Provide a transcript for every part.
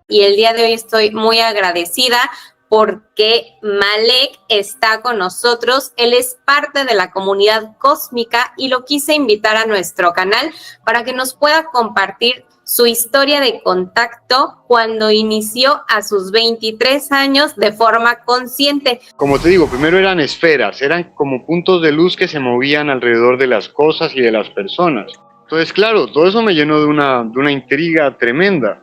y el día de hoy estoy muy agradecida porque Malek está con nosotros. Él es parte de la comunidad cósmica y lo quise invitar a nuestro canal para que nos pueda compartir su historia de contacto cuando inició a sus 23 años de forma consciente. Como te digo, primero eran esferas, eran como puntos de luz que se movían alrededor de las cosas y de las personas. Entonces, claro, todo eso me llenó de una intriga tremenda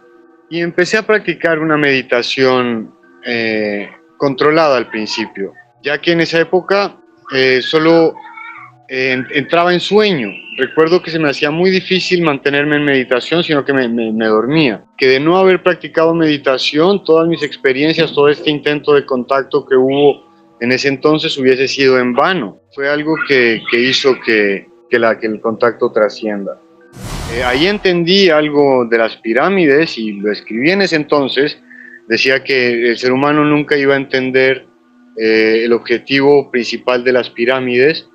y empecé a practicar una meditación controlada al principio, ya que en esa época solo entraba en sueño. Recuerdo que se me hacía muy difícil mantenerme en meditación, sino que me dormía. Que de no haber practicado meditación, todas mis experiencias, todo este intento de contacto que hubo en ese entonces hubiese sido en vano. Fue algo que hizo que el contacto trascienda. Ahí entendí algo de las pirámides y lo escribí en ese entonces. Decía que el ser humano nunca iba a entender el objetivo principal de las pirámides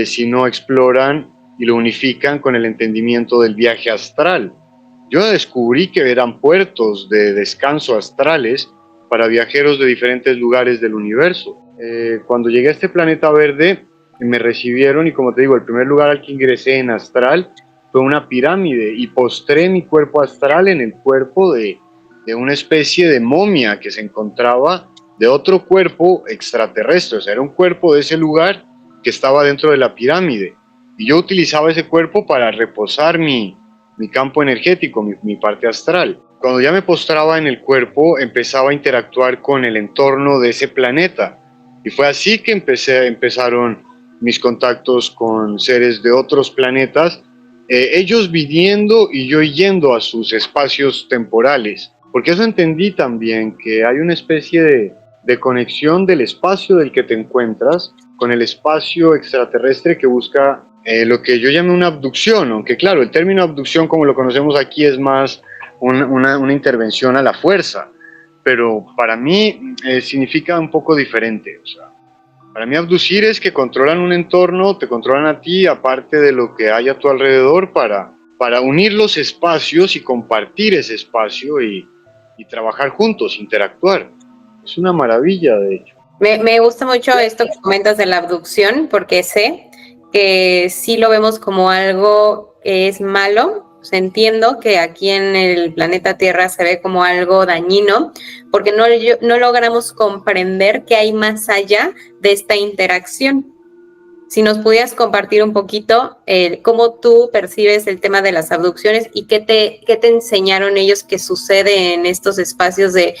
si no exploran y lo unifican con el entendimiento del viaje astral. Yo descubrí que eran puertos de descanso astrales para viajeros de diferentes lugares del universo. Cuando llegué a este planeta verde, me recibieron y, como te digo, el primer lugar al que ingresé en astral fue una pirámide y postré mi cuerpo astral en el cuerpo de una especie de momia que se encontraba de otro cuerpo extraterrestre. O sea, era un cuerpo de ese lugar que estaba dentro de la pirámide. Y yo utilizaba ese cuerpo para reposar mi campo energético, mi parte astral. Cuando ya me postraba en el cuerpo, empezaba a interactuar con el entorno de ese planeta. Y fue así que empezaron mis contactos con seres de otros planetas, ellos viniendo y yo yendo a sus espacios temporales. Porque eso entendí también, que hay una especie de conexión del espacio del que te encuentras con el espacio extraterrestre que busca lo que yo llamo una abducción, aunque claro, el término abducción como lo conocemos aquí es más una intervención a la fuerza, pero para mí significa un poco diferente. O sea, para mí abducir es que controlan un entorno, te controlan a ti, aparte de lo que hay a tu alrededor, para unir los espacios y compartir ese espacio y trabajar juntos, interactuar. Es una maravilla, de hecho. Me gusta mucho esto que comentas de la abducción, porque sé que sí lo vemos como algo que es malo. O sea, entiendo que aquí en el planeta Tierra se ve como algo dañino, porque no logramos comprender qué hay más allá de esta interacción. Si nos pudieras compartir un poquito cómo tú percibes el tema de las abducciones y qué te enseñaron ellos que sucede en estos espacios de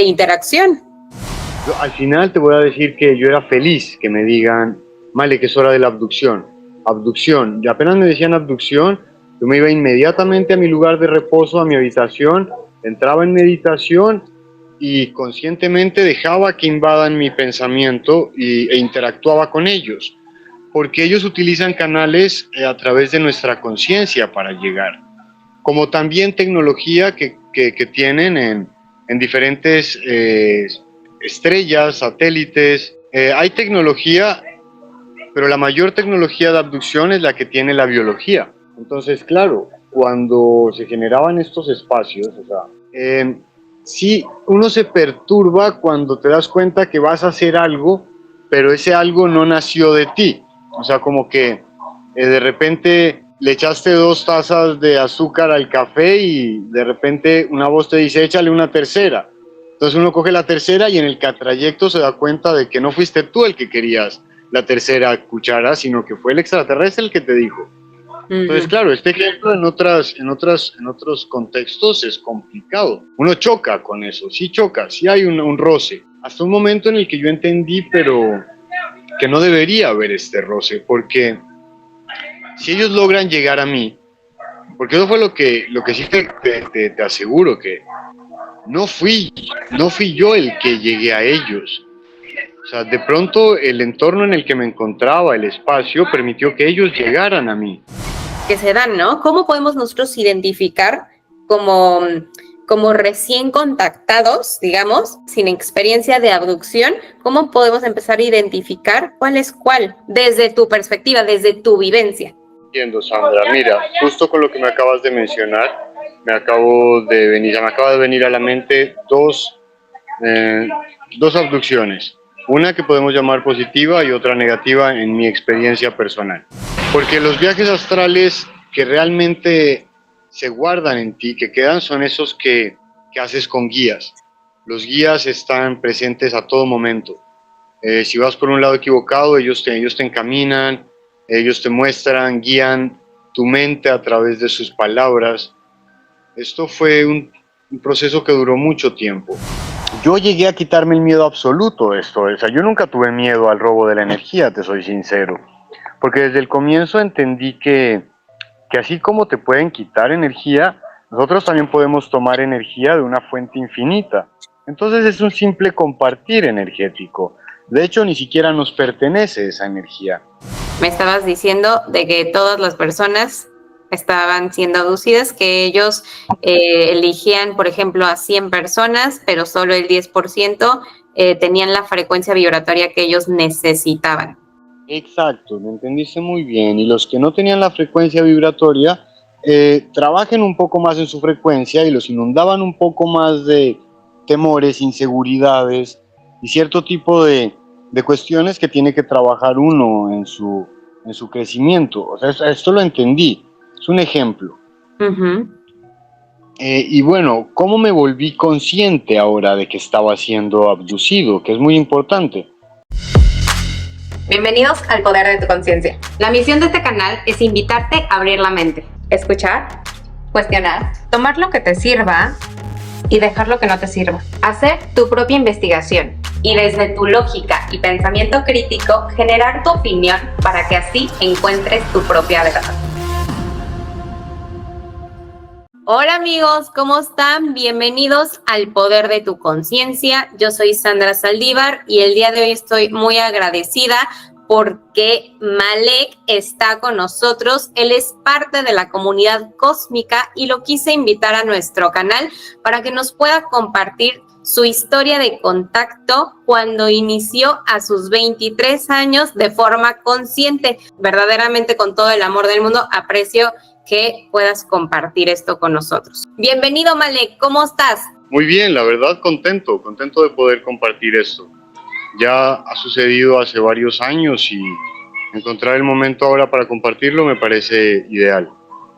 interacción. Al final te voy a decir que yo era feliz que me digan, Male, que es hora de la abducción. Abducción. Y apenas me decían abducción, yo me iba inmediatamente a mi lugar de reposo, a mi habitación, entraba en meditación y conscientemente dejaba que invadan mi pensamiento e interactuaba con ellos. Porque ellos utilizan canales a través de nuestra conciencia para llegar. Como también tecnología que tienen en diferentes estrellas, satélites. Hay tecnología, pero la mayor tecnología de abducción es la que tiene la biología. Entonces, claro, cuando se generaban estos espacios, o sea, sí, uno se perturba cuando te das cuenta que vas a hacer algo, pero ese algo no nació de ti. O sea, como que de repente le echaste 2 tazas de azúcar al café y de repente una voz te dice, échale una tercera. Entonces uno coge la tercera y en el trayecto se da cuenta de que no fuiste tú el que querías la tercera cuchara, sino que fue el extraterrestre el que te dijo. Entonces, claro, este ejemplo en otros contextos es complicado. Uno choca con eso, sí choca, sí hay un roce. Hasta un momento en el que yo entendí, pero que no debería haber este roce, porque si ellos logran llegar a mí, porque eso fue lo que sí te aseguro, que no fui yo el que llegué a ellos. O sea, de pronto el entorno en el que me encontraba, el espacio, permitió que ellos llegaran a mí. Que se dan, ¿no? ¿Cómo podemos nosotros identificar como recién contactados, digamos, sin experiencia de abducción, cómo podemos empezar a identificar cuál es cuál, desde tu perspectiva, desde tu vivencia? Entiendo, Sandra. Mira, justo con lo que me acabas de mencionar, me acaba de venir a la mente dos abducciones. Una que podemos llamar positiva y otra negativa en mi experiencia personal. Porque los viajes astrales que realmente se guardan en ti, que quedan, son esos que haces con guías. Los guías están presentes a todo momento. Si vas por un lado equivocado, ellos te encaminan, ellos te muestran, guían tu mente a través de sus palabras. Esto fue un proceso que duró mucho tiempo. Yo llegué a quitarme el miedo absoluto de esto. O sea, yo nunca tuve miedo al robo de la energía, te soy sincero. Porque desde el comienzo entendí que así como te pueden quitar energía, nosotros también podemos tomar energía de una fuente infinita. Entonces es un simple compartir energético. De hecho, ni siquiera nos pertenece esa energía. Me estabas diciendo de que todas las personas estaban siendo abducidas, que ellos eligían, por ejemplo, a 100 personas, pero solo el 10% tenían la frecuencia vibratoria que ellos necesitaban. Exacto, me entendiste muy bien. Y los que no tenían la frecuencia vibratoria, trabajen un poco más en su frecuencia y los inundaban un poco más de temores, inseguridades y cierto tipo de cuestiones que tiene que trabajar uno en su crecimiento. O sea, esto lo entendí. Es un ejemplo. Uh-huh. Y bueno, ¿cómo me volví consciente ahora de que estaba siendo abducido? Que es muy importante. Bienvenidos al Poder de tu Conciencia. La misión de este canal es invitarte a abrir la mente, escuchar, cuestionar, tomar lo que te sirva y dejar lo que no te sirva. Hacer tu propia investigación y desde tu lógica y pensamiento crítico generar tu opinión para que así encuentres tu propia verdad. Hola amigos, ¿cómo están? Bienvenidos al Poder de tu Conciencia. Yo soy Sandra Saldívar y el día de hoy estoy muy agradecida porque Malek está con nosotros. Él es parte de la comunidad cósmica y lo quise invitar a nuestro canal para que nos pueda compartir su historia de contacto cuando inició a sus 23 años de forma consciente. Verdaderamente, con todo el amor del mundo, aprecio que puedas compartir esto con nosotros. Bienvenido, Malek, ¿cómo estás? Muy bien, la verdad contento de poder compartir esto. Ya ha sucedido hace varios años y encontrar el momento ahora para compartirlo me parece ideal.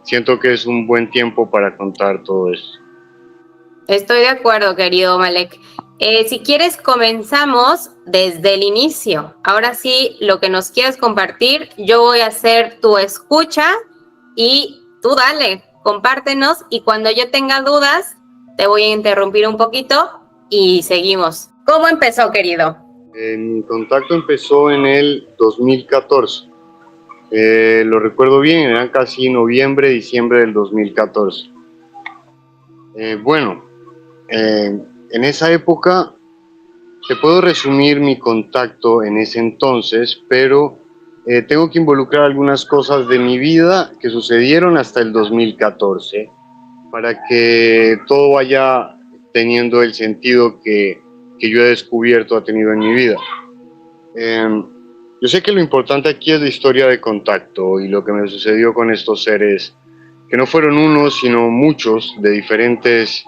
Siento que es un buen tiempo para contar todo esto. Estoy de acuerdo, querido Malek. Si quieres, comenzamos desde el inicio. Ahora sí, lo que nos quieras compartir, yo voy a hacer tu escucha y tú dale, compártenos y cuando yo tenga dudas, te voy a interrumpir un poquito y seguimos. ¿Cómo empezó, querido? Mi contacto empezó en el 2014. Lo recuerdo bien, eran casi noviembre, diciembre del 2014. En esa época, te puedo resumir mi contacto en ese entonces, pero tengo que involucrar algunas cosas de mi vida que sucedieron hasta el 2014 para que todo vaya teniendo el sentido que yo he descubierto ha tenido en mi vida. Yo sé que lo importante aquí es la historia de contacto y lo que me sucedió con estos seres, que no fueron unos, sino muchos, de diferentes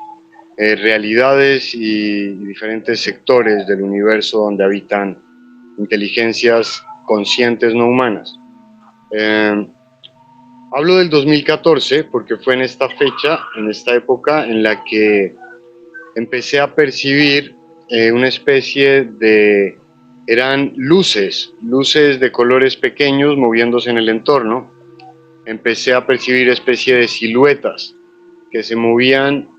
realidades y diferentes sectores del universo donde habitan inteligencias conscientes no humanas. Hablo del 2014 porque fue en esta fecha, en esta época, en la que empecé a percibir una especie de... eran luces de colores pequeños moviéndose en el entorno. Empecé a percibir especie de siluetas que se movían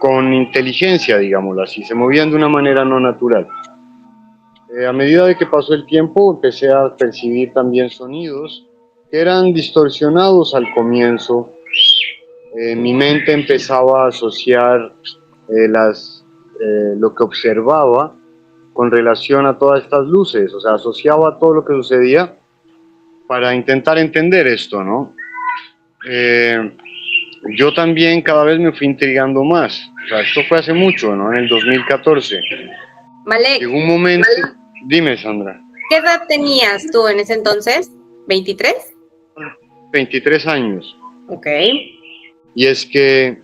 con inteligencia, digámoslo así, se movían de una manera no natural. A medida de que pasó el tiempo, empecé a percibir también sonidos que eran distorsionados al comienzo. Mi mente empezaba a asociar lo que observaba con relación a todas estas luces, o sea, asociaba todo lo que sucedía para intentar entender esto, ¿no? Yo también cada vez me fui intrigando más. O sea, esto fue hace mucho, ¿no? En el 2014. Malek. Llegó un momento... Dime, Sandra. ¿Qué edad tenías tú en ese entonces? ¿23? 23 años. Ok. y es que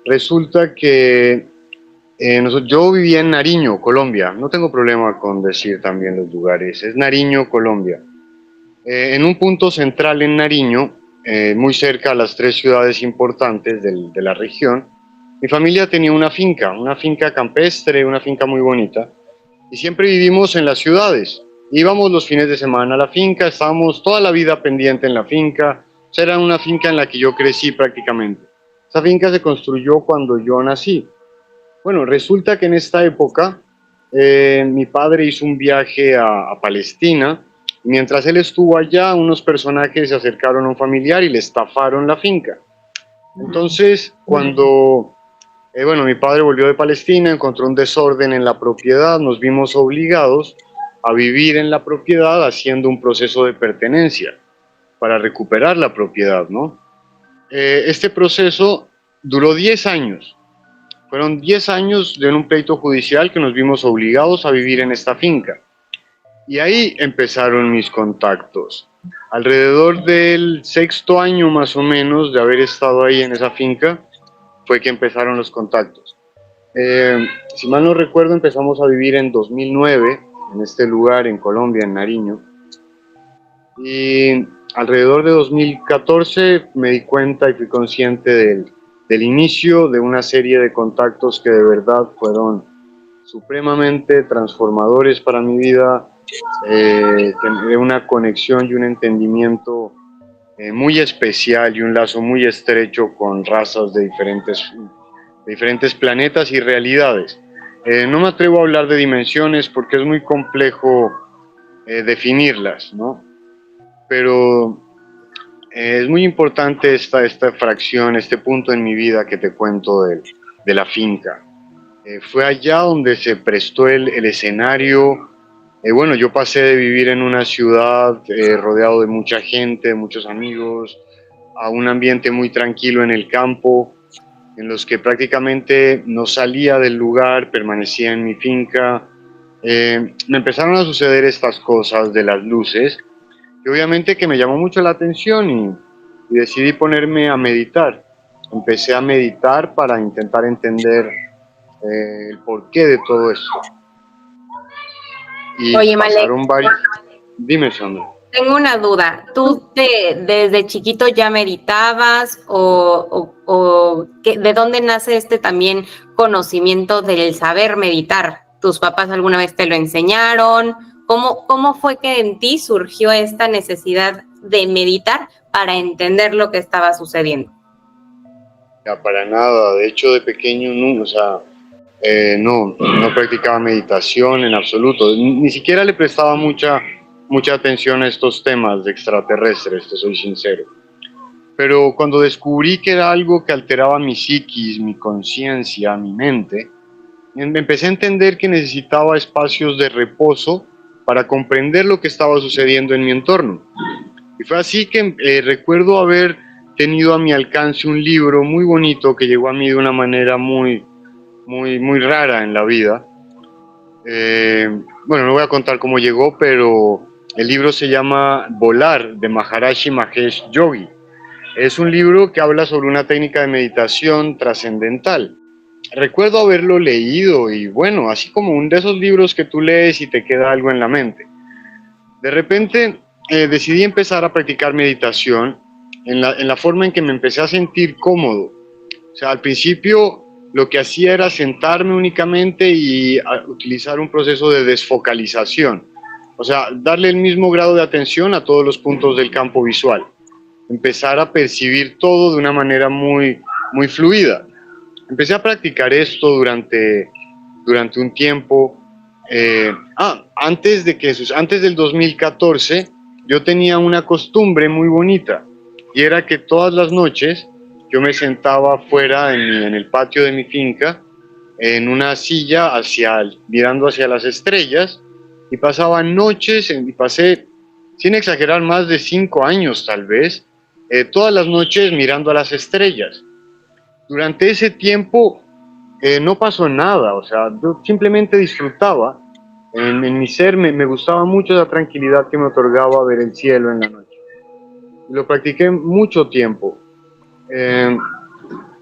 resulta que yo vivía en Nariño, Colombia. No tengo problema con decir también los lugares. Es Nariño, Colombia. En un punto central en Nariño, muy cerca a las tres ciudades importantes de la región, mi familia tenía una finca campestre, una finca muy bonita, y siempre vivimos en las ciudades. Íbamos los fines de semana a la finca, estábamos toda la vida pendiente en la finca. O sea, era una finca en la que yo crecí prácticamente. Esa finca se construyó cuando yo nací. Bueno, resulta que en esta época mi padre hizo un viaje a Palestina. Mientras él estuvo allá, unos personajes se acercaron a un familiar y le estafaron la finca. Entonces, cuando mi padre volvió de Palestina, encontró un desorden en la propiedad, nos vimos obligados a vivir en la propiedad haciendo un proceso de pertenencia para recuperar la propiedad, ¿no? Este proceso duró 10 años. Fueron 10 años de un pleito judicial que nos vimos obligados a vivir en esta finca. Y ahí empezaron mis contactos. Alrededor del sexto año más o menos de haber estado ahí en esa finca, fue que empezaron los contactos. Si mal no recuerdo, empezamos a vivir en 2009, en este lugar, en Colombia, en Nariño. Y alrededor de 2014 me di cuenta y fui consciente del inicio de una serie de contactos que de verdad fueron supremamente transformadores para mi vida, de una conexión y un entendimiento muy especial y un lazo muy estrecho con razas de diferentes planetas y realidades. No me atrevo a hablar de dimensiones porque es muy complejo definirlas, ¿no? Pero es muy importante esta fracción, este punto en mi vida que te cuento de la finca. Fue allá donde se prestó el escenario. Yo pasé de vivir en una ciudad rodeado de mucha gente, de muchos amigos, a un ambiente muy tranquilo en el campo, en los que prácticamente no salía del lugar, permanecía en mi finca. Me empezaron a suceder estas cosas de las luces, y obviamente que me llamó mucho la atención y decidí ponerme a meditar. Empecé a meditar para intentar entender el porqué de todo esto. Y Oye, pasaron varios... Dime, Sandra. Tengo una duda. ¿Tú desde chiquito ya meditabas o de dónde nace este también conocimiento del saber meditar? ¿Tus papás alguna vez te lo enseñaron? ¿Cómo fue que en ti surgió esta necesidad de meditar para entender lo que estaba sucediendo? Ya, para nada. De hecho, de pequeño, no practicaba meditación en absoluto. Ni siquiera le prestaba mucha atención a estos temas de extraterrestres, te soy sincero. Pero cuando descubrí que era algo que alteraba mi psiquis, mi conciencia, mi mente, empecé a entender que necesitaba espacios de reposo para comprender lo que estaba sucediendo en mi entorno. Y fue así que recuerdo haber tenido a mi alcance un libro muy bonito que llegó a mí de una manera muy rara en la vida. No voy a contar cómo llegó, pero el libro se llama Volar, de Maharishi Mahesh Yogi. Es un libro que habla sobre una técnica de meditación trascendental. Recuerdo haberlo leído y así como uno de esos libros que tú lees y te queda algo en la mente. De repente decidí empezar a practicar meditación en la forma en que me empecé a sentir cómodo. O sea, al principio lo que hacía era sentarme únicamente y utilizar un proceso de desfocalización. O sea, darle el mismo grado de atención a todos los puntos del campo visual. Empezar a percibir todo de una manera muy fluida. Empecé a practicar esto durante un tiempo. Antes del 2014, yo tenía una costumbre muy bonita, y era que todas las noches yo me sentaba afuera en el patio de mi finca, en una silla mirando hacia las estrellas, y pasaba noches, y pasé, sin exagerar, más de 5 años tal vez, todas las noches mirando a las estrellas. Durante ese tiempo no pasó nada, o sea, yo simplemente disfrutaba. En mi ser me gustaba mucho la tranquilidad que me otorgaba ver el cielo en la noche. Lo practiqué mucho tiempo.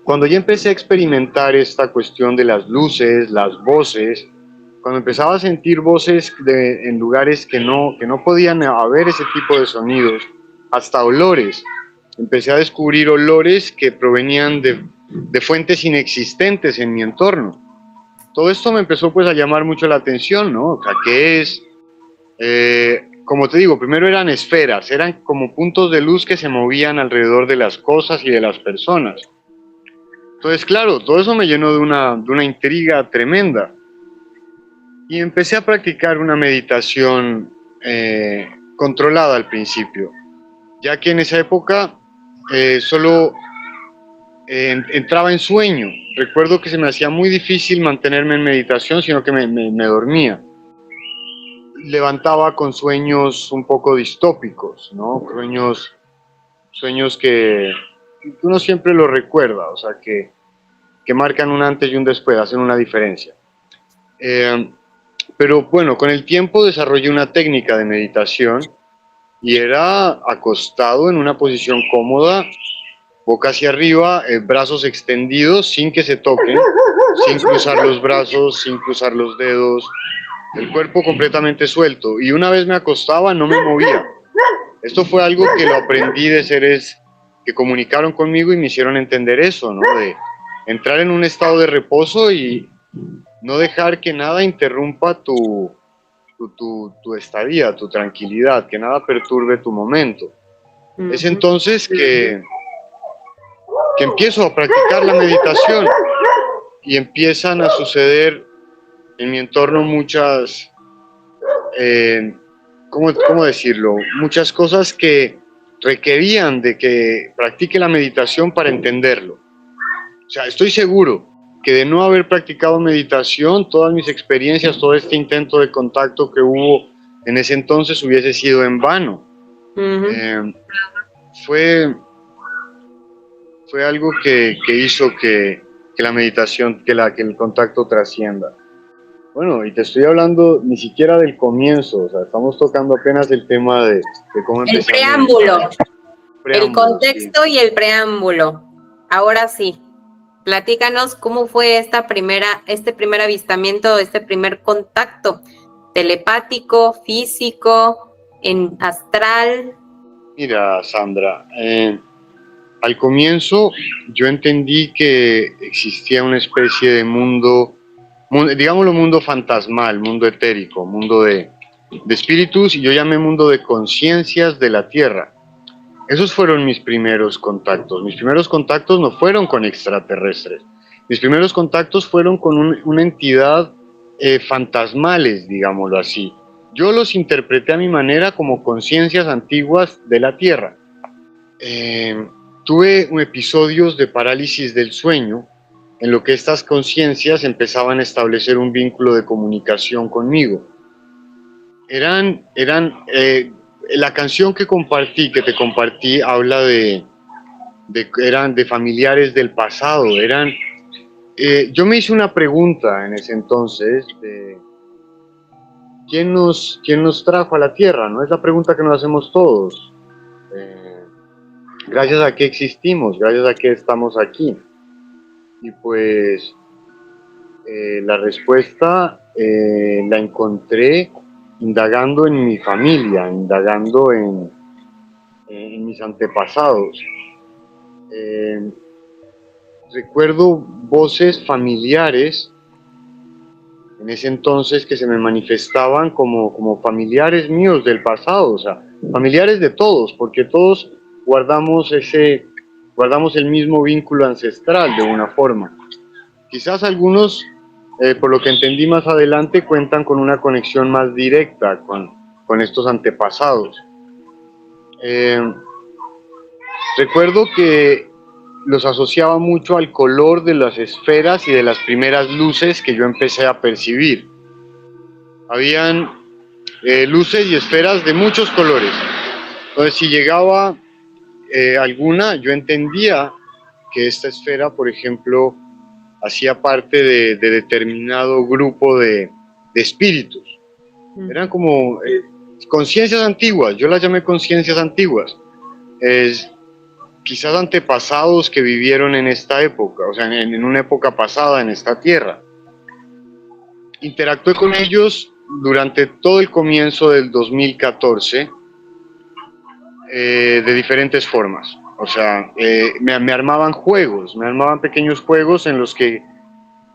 cuando ya empecé a experimentar esta cuestión de las luces, las voces, cuando empezaba a sentir voces en lugares que no podían haber ese tipo de sonidos, hasta olores, empecé a descubrir olores que provenían de fuentes inexistentes en mi entorno. Todo esto me empezó pues a llamar mucho la atención, ¿no? O sea, ¿qué es? Como te digo, primero eran esferas, eran como puntos de luz que se movían alrededor de las cosas y de las personas. Entonces, claro, todo eso me llenó de una intriga tremenda. Y empecé a practicar una meditación controlada al principio, ya que en esa época solo entraba en sueño. Recuerdo que se me hacía muy difícil mantenerme en meditación, sino que me dormía. Levantaba con sueños un poco distópicos, ¿no? Sueños que uno siempre lo recuerda, o sea, que marcan un antes y un después, hacen una diferencia. Pero bueno, con el tiempo desarrollé una técnica de meditación y era acostado en una posición cómoda, boca hacia arriba, brazos extendidos sin que se toquen, sin cruzar los brazos, sin cruzar los dedos, el cuerpo completamente suelto. Y una vez me acostaba, no me movía. Esto fue algo que lo aprendí de seres que comunicaron conmigo y me hicieron entender eso, ¿no? De entrar en un estado de reposo y no dejar que nada interrumpa tu estadía, tu tranquilidad, que nada perturbe tu momento. Es entonces que empiezo a practicar la meditación y empiezan a suceder en mi entorno muchas, ¿cómo decirlo? Muchas cosas que requerían de que practique la meditación para entenderlo. O sea, estoy seguro que de no haber practicado meditación, todas mis experiencias, todo este intento de contacto que hubo en ese entonces hubiese sido en vano. Fue algo que hizo que la meditación, que el contacto trascienda. Bueno, y te estoy hablando ni siquiera del comienzo, o sea, estamos tocando apenas el tema de cómo empezar. El preámbulo, el contexto, sí. Y el preámbulo. Ahora sí, platícanos cómo fue este primer avistamiento, este primer contacto telepático, físico, astral. Mira, Sandra, al comienzo yo entendí que existía una especie de mundo, digámoslo mundo fantasmal, mundo etérico, mundo de espíritus, y yo llamé mundo de conciencias de la Tierra. Esos fueron mis primeros contactos. Mis primeros contactos no fueron con extraterrestres. Mis primeros contactos fueron con una entidad fantasmales, digámoslo así. Yo los interpreté a mi manera como conciencias antiguas de la Tierra. Tuve episodios de parálisis del sueño en lo que estas conciencias empezaban a establecer un vínculo de comunicación conmigo. La canción que te compartí, habla eran de familiares del pasado. Yo me hice una pregunta en ese entonces de ¿quién nos trajo a la Tierra? ¿No? Es la pregunta que nos hacemos todos. Gracias a qué existimos, gracias a qué estamos aquí. Y pues la respuesta la encontré indagando en mi familia, indagando en mis antepasados. Recuerdo voces familiares en ese entonces que se me manifestaban como familiares míos del pasado, o sea, familiares de todos, porque todos guardamos el mismo vínculo ancestral de una forma. Quizás algunos, por lo que entendí más adelante, cuentan con una conexión más directa con estos antepasados. Recuerdo que los asociaba mucho al color de las esferas y de las primeras luces que yo empecé a percibir. Habían luces y esferas de muchos colores. Entonces, si llegaba alguna, yo entendía que esta esfera, por ejemplo, hacía parte de determinado grupo de espíritus. Eran como conciencias antiguas, yo las llamé conciencias antiguas. quizás antepasados que vivieron en esta época, o sea, en una época pasada en esta tierra. Interactué con ellos durante todo el comienzo del 2014 de diferentes formas. O sea, me armaban juegos, me armaban pequeños juegos en los que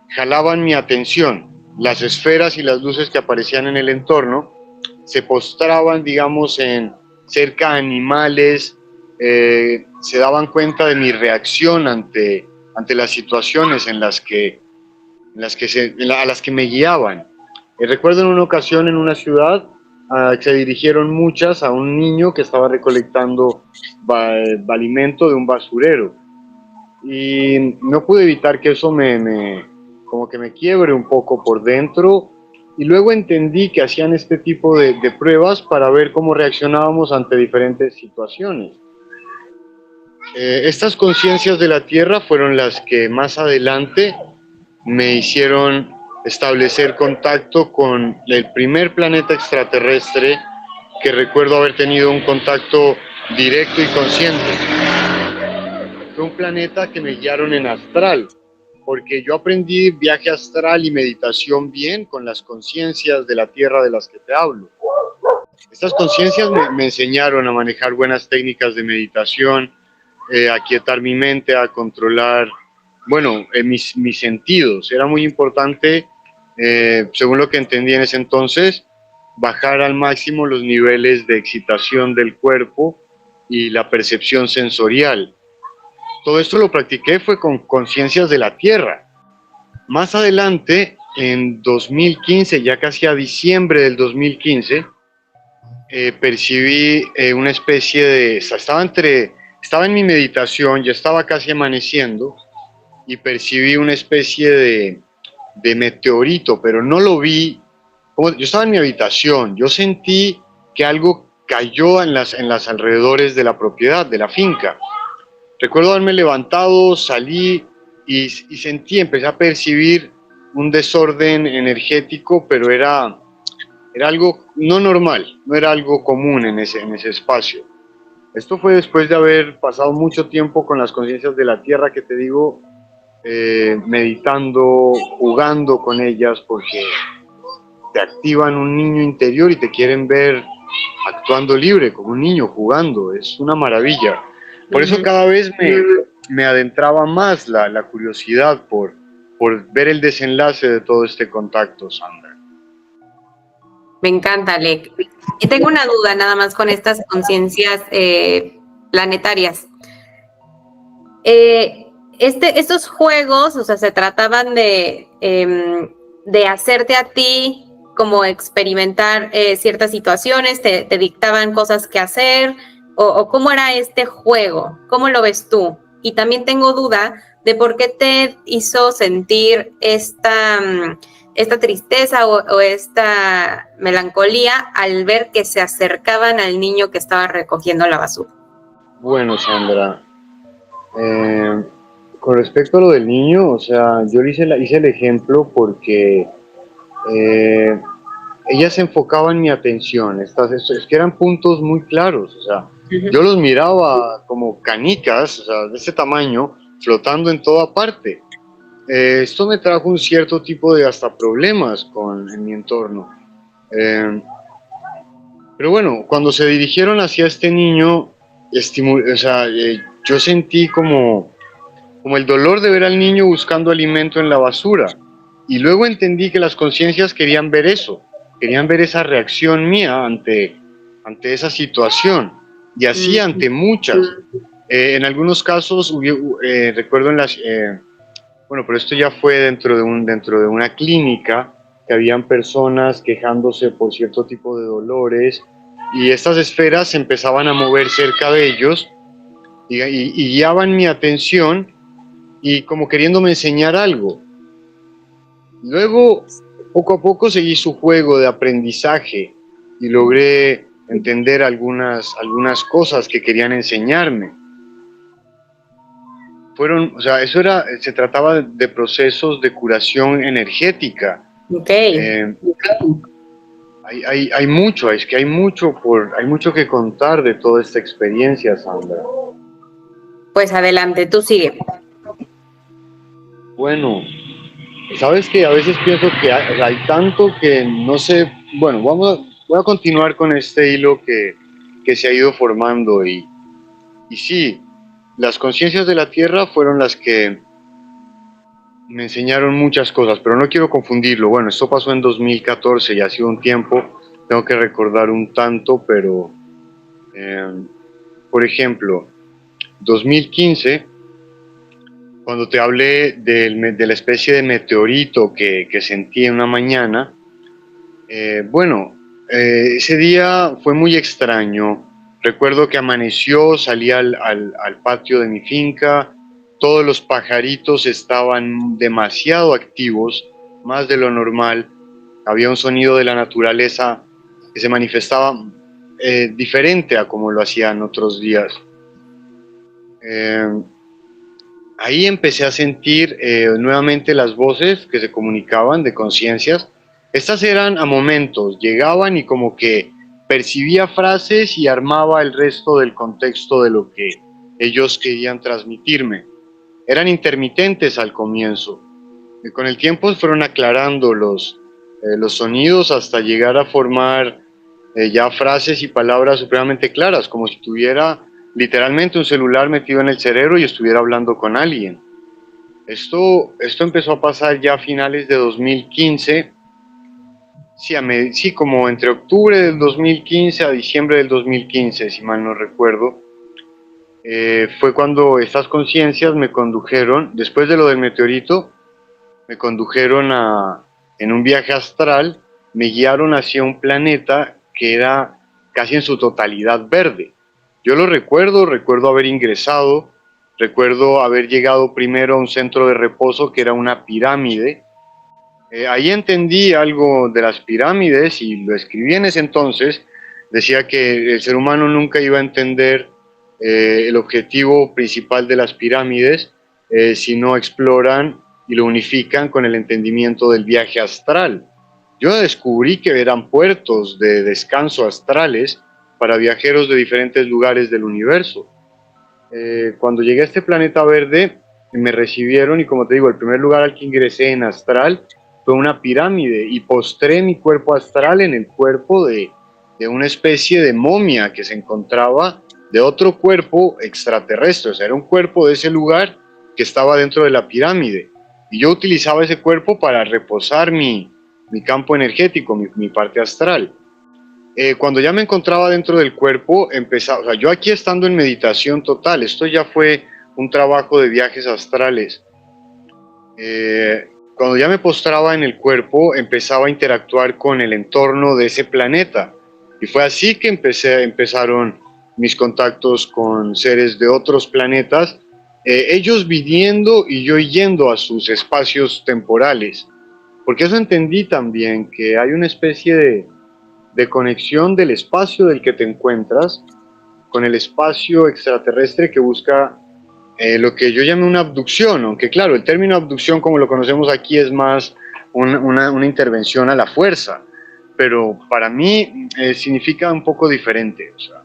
jalaban mi atención. Las esferas y las luces que aparecían en el entorno se postraban, digamos, cerca a animales, se daban cuenta de mi reacción ante las situaciones a las que me guiaban. Recuerdo en una ocasión en una ciudad se dirigieron muchas a un niño que estaba recolectando alimento de un basurero, y no pude evitar que eso como que me quiebre un poco por dentro, y luego entendí que hacían este tipo de pruebas para ver cómo reaccionábamos ante diferentes situaciones. Estas conciencias de la Tierra fueron las que más adelante me hicieron establecer contacto con el primer planeta extraterrestre que recuerdo haber tenido un contacto directo y consciente. Fue un planeta que me guiaron en astral, porque yo aprendí viaje astral y meditación bien con las conciencias de la Tierra de las que te hablo. Estas conciencias me enseñaron a manejar buenas técnicas de meditación, a quietar mi mente, a controlar, bueno, mis sentidos. Era muy importante, según lo que entendí en ese entonces, bajar al máximo los niveles de excitación del cuerpo y la percepción sensorial. Todo esto lo practiqué fue con conciencias de la Tierra. Más adelante, en 2015, ya casi a diciembre del 2015, percibí una especie de... Estaba en mi meditación, ya estaba casi amaneciendo, y percibí una especie de meteorito, pero no lo vi. Yo estaba en mi habitación, yo sentí que algo cayó en las alrededores de la propiedad, de la finca. Recuerdo haberme levantado, salí y empecé a percibir un desorden energético, pero era algo no normal, no era algo común en ese espacio. Esto fue después de haber pasado mucho tiempo con las conciencias de la Tierra, que te digo, meditando, jugando con ellas, porque te activan un niño interior y te quieren ver actuando libre, como un niño jugando. Es una maravilla. Por eso cada vez me adentraba más la curiosidad por ver el desenlace de todo este contacto, Sandra. Me encanta, Alec. Y tengo una duda nada más con estas conciencias planetarias. Estos juegos, o sea, se trataban de hacerte a ti como experimentar ciertas situaciones, te dictaban cosas que hacer, o cómo era este juego, ¿cómo lo ves tú? Y también tengo duda de por qué te hizo sentir esta tristeza o esta melancolía al ver que se acercaban al niño que estaba recogiendo la basura. Bueno, Sandra, con respecto a lo del niño, o sea, yo hice el ejemplo porque ella se enfocaba en mi atención. Es que eran puntos muy claros, o sea, yo los miraba como canicas, o sea, de ese tamaño, flotando en toda parte. Esto me trajo un cierto tipo de hasta problemas en mi entorno. Pero bueno, cuando se dirigieron hacia este niño, yo sentí como el dolor de ver al niño buscando alimento en la basura. Y luego entendí que las conciencias querían ver eso, querían ver esa reacción mía ante esa situación, y así ante muchas. En algunos casos, recuerdo bueno, pero esto ya fue dentro de una clínica, que habían personas quejándose por cierto tipo de dolores, y estas esferas empezaban a mover cerca de ellos y guiaban mi atención y como queriéndome enseñar algo. Luego, poco a poco seguí su juego de aprendizaje y logré entender algunas cosas que querían enseñarme. Se trataba de procesos de curación energética. Okay. Hay mucho que contar de toda esta experiencia, Sandra. Pues adelante, tú sigue. Bueno, sabes que a veces pienso que hay tanto que no sé, bueno, voy a continuar con este hilo que se ha ido formando y sí, las conciencias de la Tierra fueron las que me enseñaron muchas cosas, pero no quiero confundirlo. Bueno, esto pasó en 2014, ya ha sido un tiempo, tengo que recordar un tanto, pero por ejemplo, 2015, cuando te hablé de la especie de meteorito que sentí en una mañana, ese día fue muy extraño. Recuerdo que amaneció, salí al patio de mi finca, todos los pajaritos estaban demasiado activos, más de lo normal. Había un sonido de la naturaleza que se manifestaba diferente a como lo hacían otros días. Ahí empecé a sentir nuevamente las voces que se comunicaban de conciencias. Estas eran a momentos, llegaban y como que percibía frases y armaba el resto del contexto de lo que ellos querían transmitirme. Eran intermitentes al comienzo. Y con el tiempo fueron aclarando los sonidos hasta llegar a formar ya frases y palabras supremamente claras, como si tuviera literalmente un celular metido en el cerebro y estuviera hablando con alguien. Esto empezó a pasar ya a finales de 2015, sí, como entre octubre del 2015 a diciembre del 2015, si mal no recuerdo. Fue cuando estas conciencias me condujeron, después de lo del meteorito, me condujeron en un viaje astral, me guiaron hacia un planeta que era casi en su totalidad verde. Yo lo recuerdo haber ingresado, recuerdo haber llegado primero a un centro de reposo que era una pirámide. Ahí entendí algo de las pirámides y lo escribí en ese entonces. Decía que el ser humano nunca iba a entender el objetivo principal de las pirámides si no exploran y lo unifican con el entendimiento del viaje astral. Yo descubrí que eran puertos de descanso astrales para viajeros de diferentes lugares del universo. Cuando llegué a este planeta verde, me recibieron y como te digo, el primer lugar al que ingresé en astral fue una pirámide y postré mi cuerpo astral en el cuerpo de una especie de momia que se encontraba de otro cuerpo extraterrestre. O sea, era un cuerpo de ese lugar que estaba dentro de la pirámide. Y yo utilizaba ese cuerpo para reposar mi campo energético, mi parte astral. Cuando ya me encontraba dentro del cuerpo, empezaba, o sea, yo aquí estando en meditación total, esto ya fue un trabajo de viajes astrales. Cuando ya me postraba en el cuerpo, empezaba a interactuar con el entorno de ese planeta. Y fue así que empezaron mis contactos con seres de otros planetas, ellos viniendo y yo yendo a sus espacios temporales. Porque eso entendí también, que hay una especie de conexión del espacio del que te encuentras con el espacio extraterrestre que busca lo que yo llamo una abducción, aunque claro, el término abducción como lo conocemos aquí es más una intervención a la fuerza, pero para mí significa un poco diferente. O sea,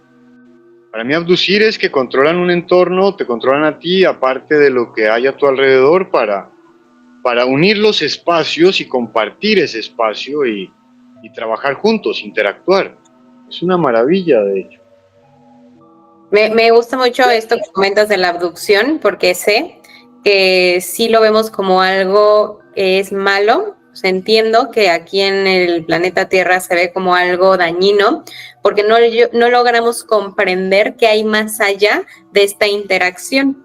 para mí abducir es que controlan un entorno, te controlan a ti, aparte de lo que hay a tu alrededor, para unir los espacios y compartir ese espacio y trabajar juntos, interactuar. Es una maravilla, de hecho. Me gusta mucho esto que comentas de la abducción, porque sé que sí lo vemos como algo que es malo. O sea, entiendo que aquí en el planeta Tierra se ve como algo dañino, porque no logramos comprender qué hay más allá de esta interacción.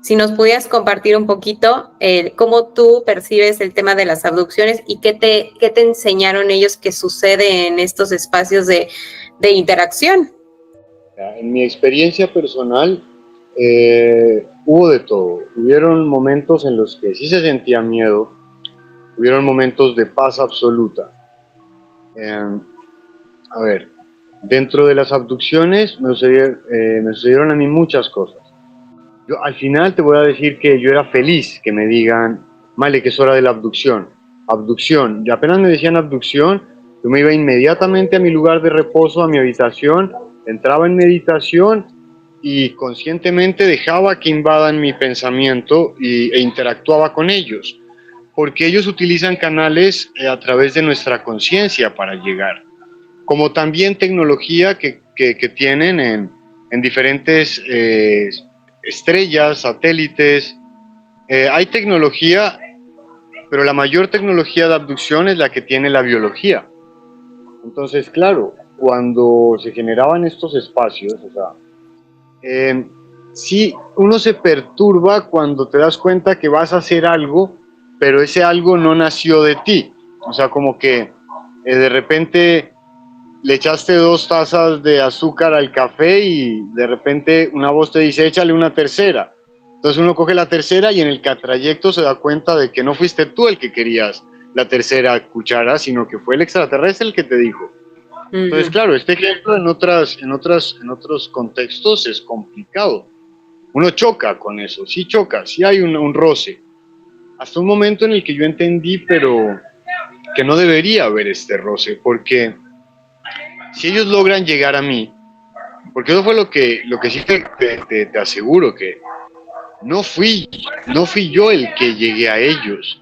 Si nos pudieras compartir un poquito cómo tú percibes el tema de las abducciones y qué te enseñaron ellos que sucede en estos espacios de interacción. En mi experiencia personal hubo de todo. Hubieron momentos en los que sí se sentía miedo, hubieron momentos de paz absoluta. A ver, dentro de las abducciones me sucedieron a mí muchas cosas. Yo al final te voy a decir que yo era feliz que me digan, Male, que es hora de la abducción. Abducción. Y apenas me decían abducción, yo me iba inmediatamente a mi lugar de reposo, a mi habitación, entraba en meditación y conscientemente dejaba que invadan mi pensamiento e interactuaba con ellos, porque ellos utilizan canales a través de nuestra conciencia para llegar, como también tecnología que tienen en diferentes estrellas, satélites. Hay tecnología, pero la mayor tecnología de abducción es la que tiene la biología. Entonces, claro, cuando se generaban estos espacios, o sea, sí, uno se perturba cuando te das cuenta que vas a hacer algo, pero ese algo no nació de ti. O sea, como que de repente le echaste 2 tazas de azúcar al café y de repente una voz te dice, échale una tercera. Entonces uno coge la tercera y en el trayecto se da cuenta de que no fuiste tú el que querías la tercera cuchara, sino que fue el extraterrestre el que te dijo. Entonces, claro, este ejemplo en otros contextos es complicado. Uno choca con eso, sí choca, sí hay un roce. Hasta un momento en el que yo entendí, pero que no debería haber este roce, porque si ellos logran llegar a mí, porque eso fue lo que sí te aseguro, que no fui yo el que llegué a ellos.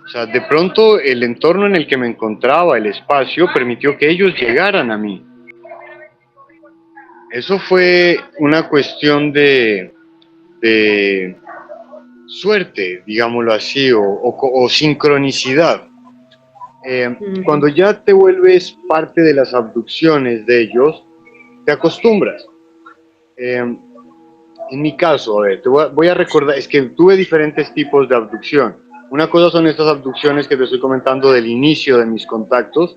O sea, de pronto el entorno en el que me encontraba, el espacio, permitió que ellos llegaran a mí. Eso fue una cuestión de suerte, digámoslo así, o sincronicidad. Cuando ya te vuelves parte de las abducciones de ellos, te acostumbras. En mi caso, a ver, voy a recordar, es que tuve diferentes tipos de abducción. Una cosa son estas abducciones que te estoy comentando del inicio de mis contactos,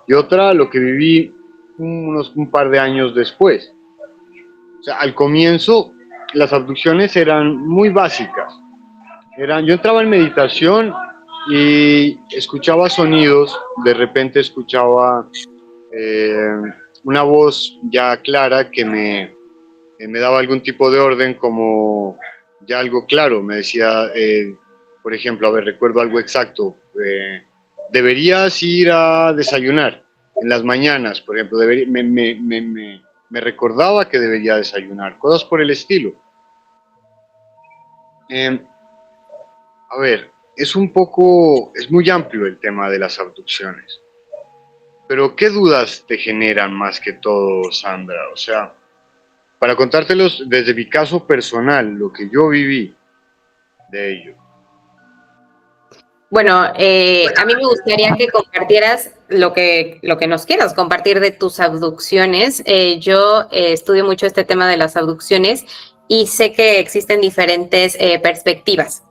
y otra lo que viví un par de años después. O sea, al comienzo las abducciones eran muy básicas. Yo entraba en meditación y escuchaba sonidos, de repente escuchaba una voz ya clara que me daba algún tipo de orden, como ya algo claro, me decía, por ejemplo, a ver, recuerdo algo exacto, deberías ir a desayunar en las mañanas, por ejemplo, me recordaba que debería desayunar, cosas por el estilo. A ver, es muy amplio el tema de las abducciones, pero ¿qué dudas te generan más que todo, Sandra? O sea, para contártelos desde mi caso personal, lo que yo viví de ello. Bueno, a mí me gustaría que compartieras lo que nos quieras compartir de tus abducciones. Yo estudio mucho este tema de las abducciones y sé que existen diferentes perspectivas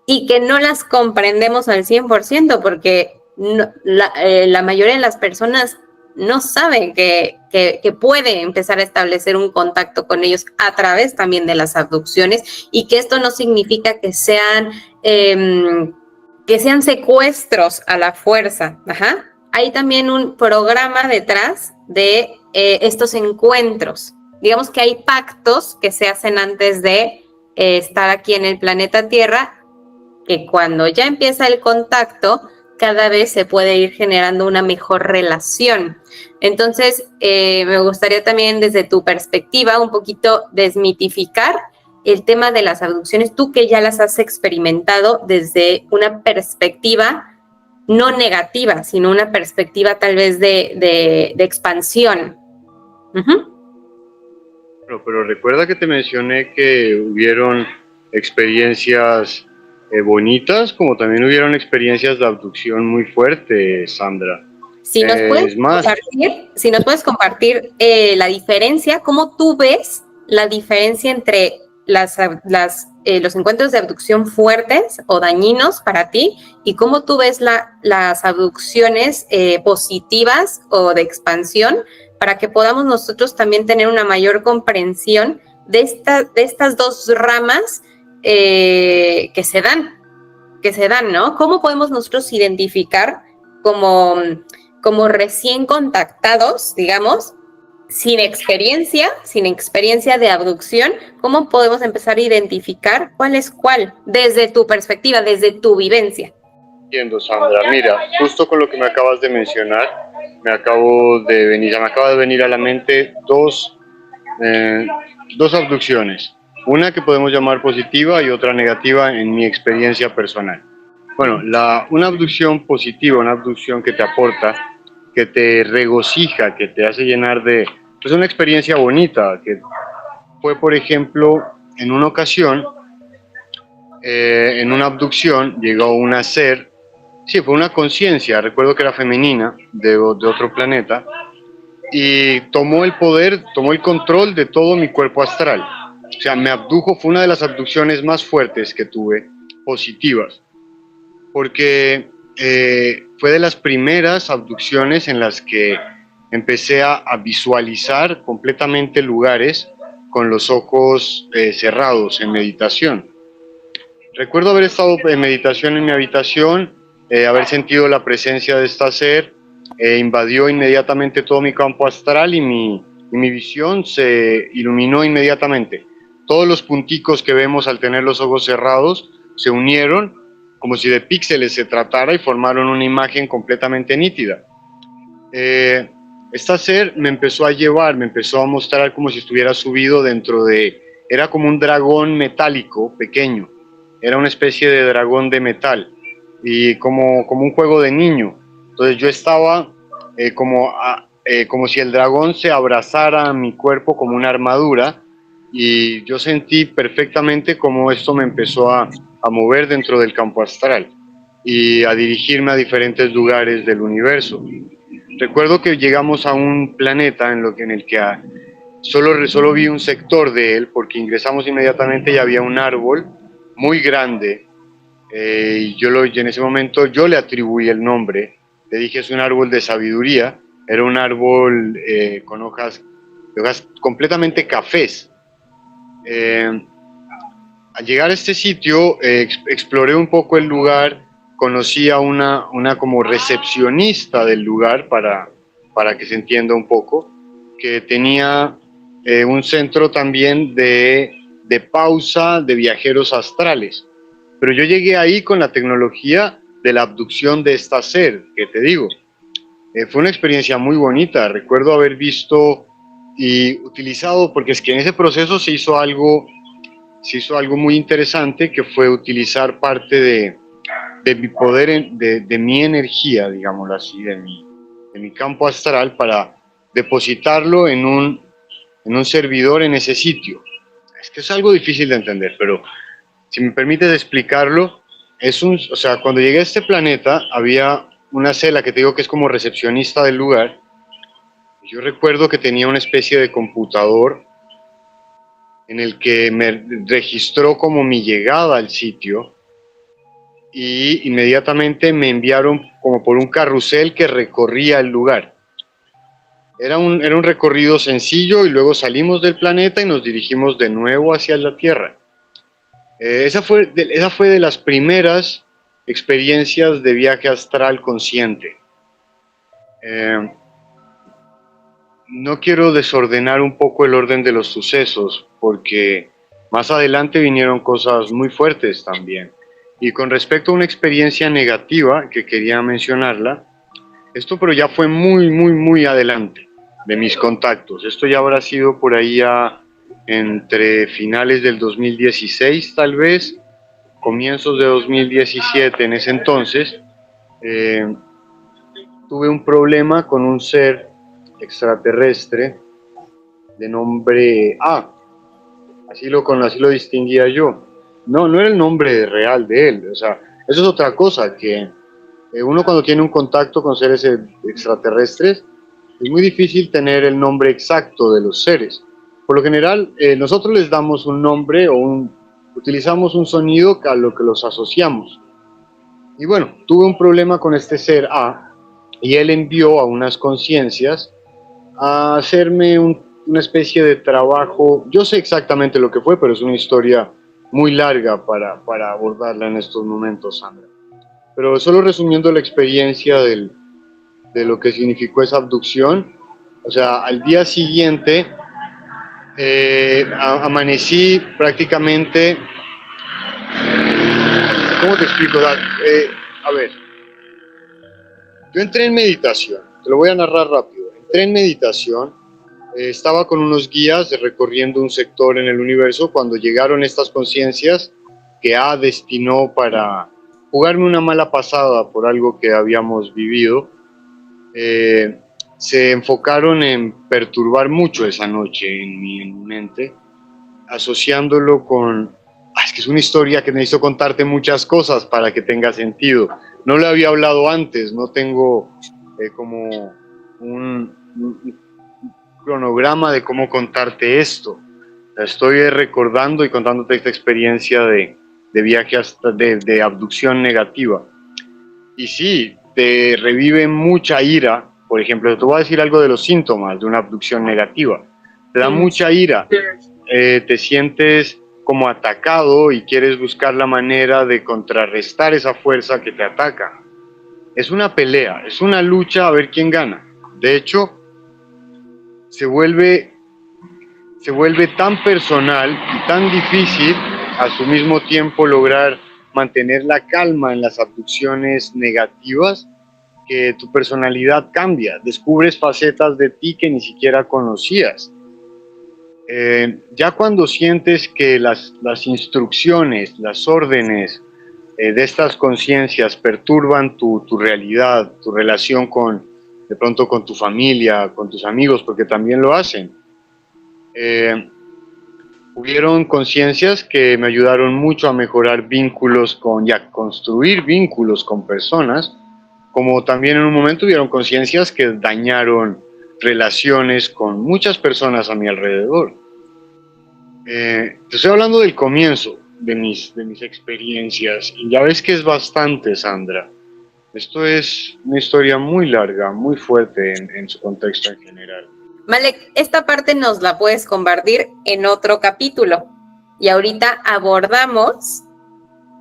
y que no las comprendemos al 100% porque la mayoría de las personas no saben que puede empezar a establecer un contacto con ellos a través también de las abducciones y que esto no significa que sean secuestros a la fuerza. Hay también un programa detrás de estos encuentros. Digamos que hay pactos que se hacen antes de estar aquí en el planeta Tierra, que cuando ya empieza el contacto, cada vez se puede ir generando una mejor relación. Entonces, me gustaría también desde tu perspectiva un poquito desmitificar el tema de las abducciones, tú que ya las has experimentado desde una perspectiva no negativa, sino una perspectiva tal vez de expansión. Pero recuerda que te mencioné que hubieron experiencias bonitas, como también hubieron experiencias de abducción muy fuertes, Sandra. Si nos puedes compartir la diferencia, ¿cómo tú ves la diferencia entre los encuentros de abducción fuertes o dañinos para ti y cómo tú ves las abducciones positivas o de expansión para que podamos nosotros también tener una mayor comprensión de estas dos ramas que se dan, ¿no? ¿Cómo podemos nosotros identificar como recién contactados, digamos, sin experiencia de abducción, cómo podemos empezar a identificar cuál es cuál, desde tu perspectiva, desde tu vivencia? Entiendo, Sandra. Mira, justo con lo que me acabas de mencionar, me acaba de venir a la mente dos dos abducciones, una que podemos llamar positiva y otra negativa en mi experiencia personal. Bueno, una abducción positiva, una abducción que te aporta, que te regocija, que te hace llenar de... pues una experiencia bonita, que fue, por ejemplo, en una ocasión, en una abducción, llegó una ser, sí, fue una conciencia, recuerdo que era femenina, de otro planeta, y tomó el poder, tomó el control de todo mi cuerpo astral. O sea, me abdujo, fue una de las abducciones más fuertes que tuve, positivas, porque fue de las primeras abducciones en las que empecé a visualizar completamente lugares con los ojos cerrados en meditación. Recuerdo haber estado en meditación en mi habitación, haber sentido la presencia de esta ser, invadió inmediatamente todo mi campo astral y mi visión se iluminó inmediatamente. Todos los punticos que vemos al tener los ojos cerrados se unieron como si de píxeles se tratara y formaron una imagen completamente nítida. Esta ser me empezó a llevar, me empezó a mostrar como si estuviera subido dentro de... Era como un dragón metálico pequeño, era una especie de dragón de metal y como un juego de niño. Entonces yo estaba como si el dragón se abrazara a mi cuerpo como una armadura y yo sentí perfectamente cómo esto me empezó a mover dentro del campo astral y a dirigirme a diferentes lugares del universo. Recuerdo que llegamos a un planeta en el que solo vi un sector de él porque ingresamos inmediatamente y había un árbol muy grande y en ese momento yo le atribuí el nombre, le dije es un árbol de sabiduría, era un árbol con hojas completamente cafés. Al llegar a este sitio exploré un poco el lugar, conocí a una como recepcionista del lugar para que se entienda un poco, que tenía un centro también de pausa de viajeros astrales. Pero yo llegué ahí con la tecnología de la abducción de esta ser, que te digo. Fue una experiencia muy bonita. Recuerdo haber visto y utilizado, porque es que en ese proceso se hizo algo muy interesante, que fue utilizar parte de mi poder, de mi energía, digámoslo así, de mi campo astral para depositarlo en un servidor en ese sitio. Es que es algo difícil de entender, pero si me permites explicarlo, o sea, cuando llegué a este planeta había una cela que te digo que es como recepcionista del lugar. Yo recuerdo que tenía una especie de computador en el que me registró como mi llegada al sitio y inmediatamente me enviaron como por un carrusel que recorría el lugar. Era un recorrido sencillo y luego salimos del planeta y nos dirigimos de nuevo hacia la Tierra. Esa fue de las primeras experiencias de viaje astral consciente. No quiero desordenar un poco el orden de los sucesos, porque más adelante vinieron cosas muy fuertes también. Y con respecto a una experiencia negativa, que quería mencionarla, esto pero ya fue muy, muy, muy adelante de mis contactos. Esto ya habrá sido por ahí entre finales del 2016 tal vez, comienzos de 2017. En ese entonces tuve un problema con un ser extraterrestre de nombre así lo distinguía yo. No era el nombre real de él, o sea, eso es otra cosa, que uno cuando tiene un contacto con seres extraterrestres es muy difícil tener el nombre exacto de los seres. Por lo general, nosotros les damos un nombre utilizamos un sonido a lo que los asociamos. Y bueno, tuve un problema con este ser y él envió a unas conciencias a hacerme una especie de trabajo. Yo sé exactamente lo que fue, pero es una historia muy larga para abordarla en estos momentos, Sandra. Pero solo resumiendo la experiencia de lo que significó esa abducción, o sea, al día siguiente amanecí prácticamente, ¿cómo te explico? A ver, yo entré en meditación, te lo voy a narrar rápido. Entré en meditación Estaba con unos guías recorriendo un sector en el universo cuando llegaron estas conciencias que A destinó para jugarme una mala pasada por algo que habíamos vivido. Se enfocaron en perturbar mucho esa noche en mi mente, asociándolo con... es que es una historia que necesito contarte muchas cosas para que tenga sentido. No lo había hablado antes, no tengo como un cronograma de cómo contarte esto. Estoy recordando y contándote esta experiencia de viaje de abducción negativa. Y sí, te revive mucha ira. Por ejemplo, te voy a decir algo de los síntomas de una abducción negativa. Te da mucha ira, te sientes como atacado y quieres buscar la manera de contrarrestar esa fuerza que te ataca. Es una pelea, es una lucha a ver quién gana. De hecho, se vuelve tan personal y tan difícil a su mismo tiempo lograr mantener la calma en las abducciones negativas, que tu personalidad cambia, descubres facetas de ti que ni siquiera conocías. Ya cuando sientes que las instrucciones, las órdenes de estas conciencias perturban tu realidad, tu relación de pronto con tu familia, con tus amigos, porque también lo hacen. Hubieron conciencias que me ayudaron mucho a mejorar vínculos y a construir vínculos con personas, como también en un momento hubieron conciencias que dañaron relaciones con muchas personas a mi alrededor. Te estoy hablando del comienzo de mis experiencias, y ya ves que es bastante, Sandra. Esto es una historia muy larga, muy fuerte en su contexto en general. Malek, esta parte nos la puedes compartir en otro capítulo. Y ahorita abordamos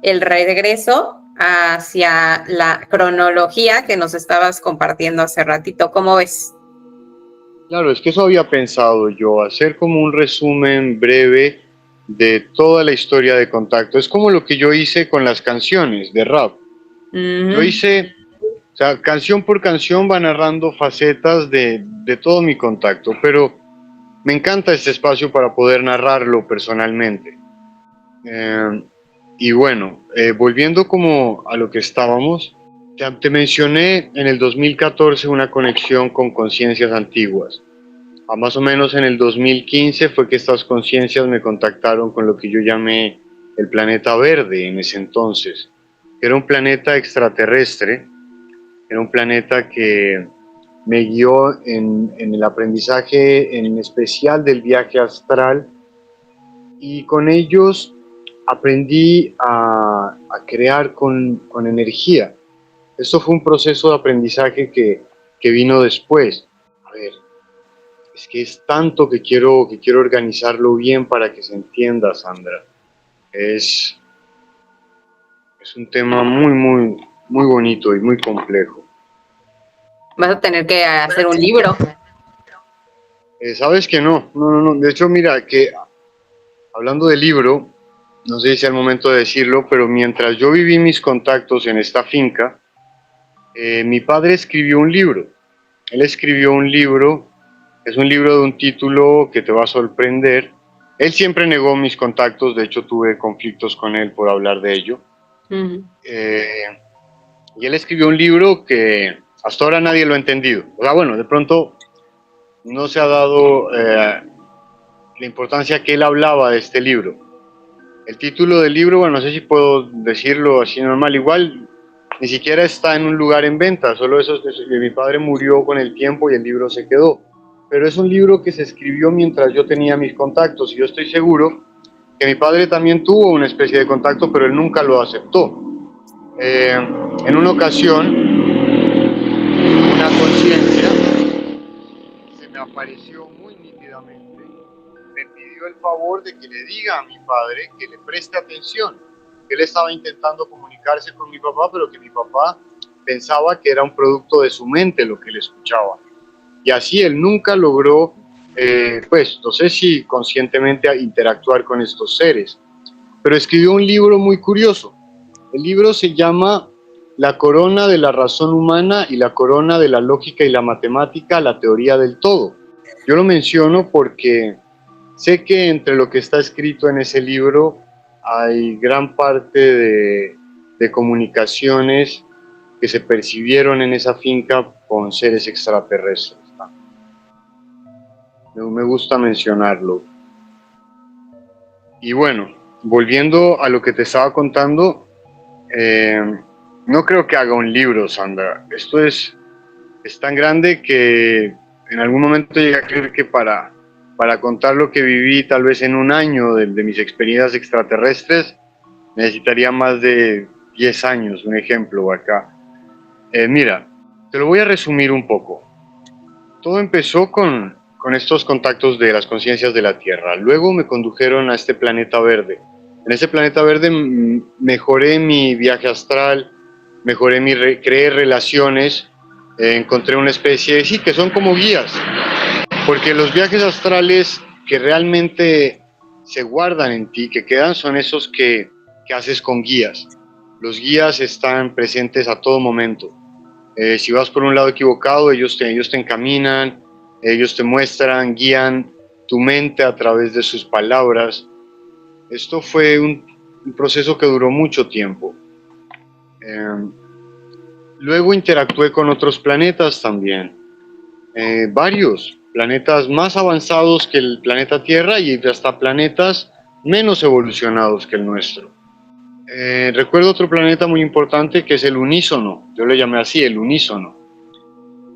el regreso hacia la cronología que nos estabas compartiendo hace ratito. ¿Cómo ves? Claro, es que eso había pensado yo, hacer como un resumen breve de toda la historia de Contacto. Es como lo que yo hice con las canciones de rap. Yo hice, o sea, canción por canción va narrando facetas de todo mi Contacto, pero me encanta este espacio para poder narrarlo personalmente. Y bueno, volviendo como a lo que estábamos, te mencioné en el 2014 una conexión con conciencias antiguas. Más o menos en el 2015 fue que estas conciencias me contactaron con lo que yo llamé el planeta verde en ese entonces. Era un planeta extraterrestre, era un planeta que me guió en el aprendizaje, en especial del viaje astral, y con ellos aprendí a crear con energía. Esto fue un proceso de aprendizaje que vino después. A ver, es que es tanto que quiero organizarlo bien para que se entienda, Sandra. Es un tema muy, muy, muy bonito y muy complejo. Vas a tener que hacer un libro. ¿Sabes que no? No. De hecho, mira, que hablando del libro, no sé si es el momento de decirlo, pero mientras yo viví mis contactos en esta finca, mi padre escribió un libro. Él escribió un libro, es un libro de un título que te va a sorprender. Él siempre negó mis contactos, de hecho tuve conflictos con él por hablar de ello. Y él escribió un libro que hasta ahora nadie lo ha entendido. O sea, bueno, de pronto no se ha dado la importancia que él hablaba de este libro. El título del libro, bueno, no sé si puedo decirlo así normal, igual ni siquiera está en un lugar en venta, solo eso es que mi padre murió con el tiempo y el libro se quedó. Pero es un libro que se escribió mientras yo tenía mis contactos, y yo estoy seguro que mi padre también tuvo una especie de contacto, pero él nunca lo aceptó. En una ocasión, una conciencia se me apareció muy nítidamente, me pidió el favor de que le diga a mi padre que le preste atención, que él estaba intentando comunicarse con mi papá, pero que mi papá pensaba que era un producto de su mente lo que él escuchaba. Y así él nunca logró, pues no sé si conscientemente interactuar con estos seres, pero escribió un libro muy curioso. El libro se llama La corona de la razón humana y la corona de la lógica y la matemática, la teoría del todo. Yo lo menciono porque sé que entre lo que está escrito en ese libro hay gran parte de comunicaciones que se percibieron en esa finca con seres extraterrestres. Me gusta mencionarlo. Y bueno, volviendo a lo que te estaba contando, no creo que haga un libro, Sandra. Esto es tan grande que en algún momento llegué a creer que para contar lo que viví tal vez en un año de mis experiencias extraterrestres, necesitaría más de 10 años, un ejemplo acá. Mira, te lo voy a resumir un poco. Todo empezó con estos contactos de las conciencias de la Tierra. Luego me condujeron a este planeta verde. En ese planeta verde mejoré mi viaje astral, creé relaciones, encontré una especie, sí, que son como guías, porque los viajes astrales que realmente se guardan en ti, que quedan, son esos que haces con guías. Los guías están presentes a todo momento. Si vas por un lado equivocado, ellos te encaminan, ellos te muestran, guían tu mente a través de sus palabras. Esto fue un proceso que duró mucho tiempo. Luego interactué con otros planetas también, varios planetas más avanzados que el planeta Tierra y hasta planetas menos evolucionados que el nuestro. Recuerdo otro planeta muy importante que es el Unísono. Yo le llamé así, el Unísono.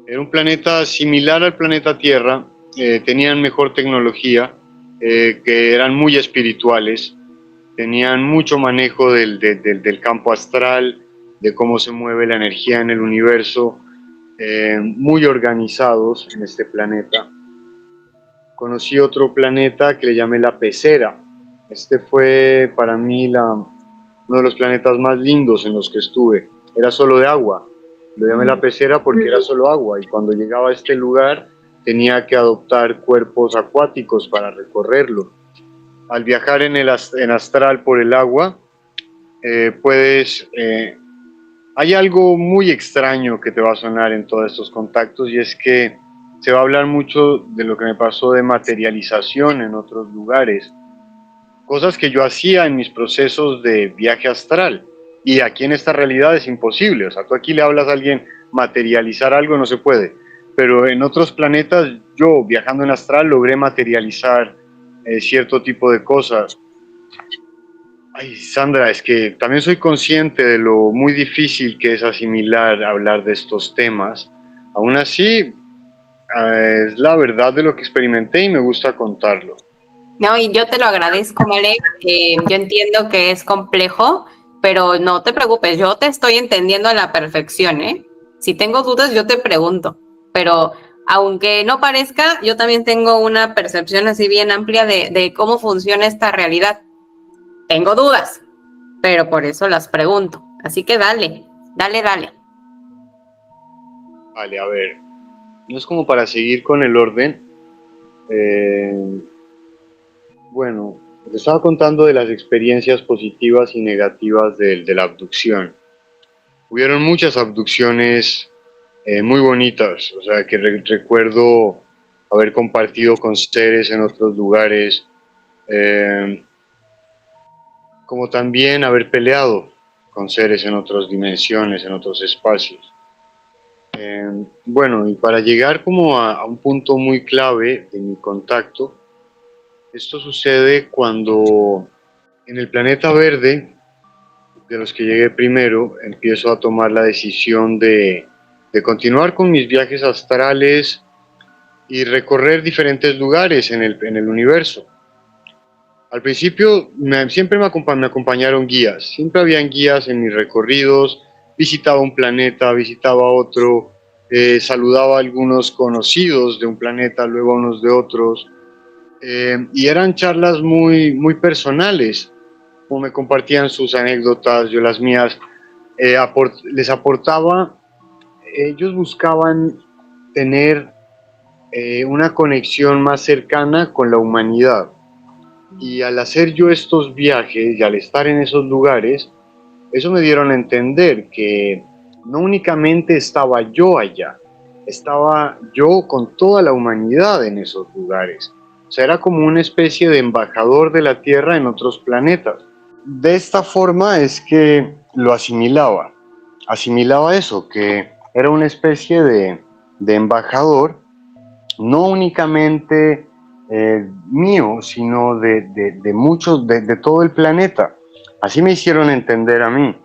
Era un planeta similar al planeta Tierra, tenían mejor tecnología, que eran muy espirituales, tenían mucho manejo del campo astral, de cómo se mueve la energía en el universo, muy organizados en este planeta. Conocí otro planeta que le llamé la Pecera. Este fue para mí uno de los planetas más lindos en los que estuve. Era solo de agua. Lo llamé la Pecera porque era solo agua, y cuando llegaba a este lugar tenía que adoptar cuerpos acuáticos para recorrerlo. Al viajar en astral por el agua, hay algo muy extraño que te va a sonar en todos estos contactos, y es que se va a hablar mucho de lo que me pasó de materialización en otros lugares, cosas que yo hacía en mis procesos de viaje astral, y aquí en esta realidad es imposible. O sea, tú aquí le hablas a alguien, materializar algo no se puede, pero en otros planetas yo, viajando en astral, logré materializar cierto tipo de cosas. Ay, Sandra, es que también soy consciente de lo muy difícil que es asimilar hablar de estos temas. Aún así, es la verdad de lo que experimenté y me gusta contarlo. No, y yo te lo agradezco, Malek. Yo entiendo que es complejo, pero no te preocupes, yo te estoy entendiendo a la perfección, ¿eh? Si tengo dudas, yo te pregunto, pero aunque no parezca, yo también tengo una percepción así bien amplia de cómo funciona esta realidad. Tengo dudas, pero por eso las pregunto. Así que dale. Vale, a ver, no es como para seguir con el orden. Bueno, te estaba contando de las experiencias positivas y negativas de la abducción. Hubieron muchas abducciones muy bonitas, o sea, que recuerdo haber compartido con seres en otros lugares, como también haber peleado con seres en otras dimensiones, en otros espacios. Bueno, y para llegar como a un punto muy clave de mi contacto, esto sucede cuando en el planeta verde, de los que llegué primero, empiezo a tomar la decisión de continuar con mis viajes astrales y recorrer diferentes lugares en el universo. Al principio siempre me acompañaron guías, siempre habían guías en mis recorridos, visitaba un planeta, visitaba otro, saludaba a algunos conocidos de un planeta, luego a unos de otros, y eran charlas muy, muy personales, como me compartían sus anécdotas, yo las mías, les aportaba. Ellos buscaban tener una conexión más cercana con la humanidad. Y al hacer yo estos viajes y al estar en esos lugares, eso me dieron a entender que no únicamente estaba yo allá, estaba yo con toda la humanidad en esos lugares. O sea, era como una especie de embajador de la Tierra en otros planetas. De esta forma es que lo asimilaba eso, que era una especie de embajador, no únicamente mío, sino de muchos, de todo el planeta. Así me hicieron entender a mí.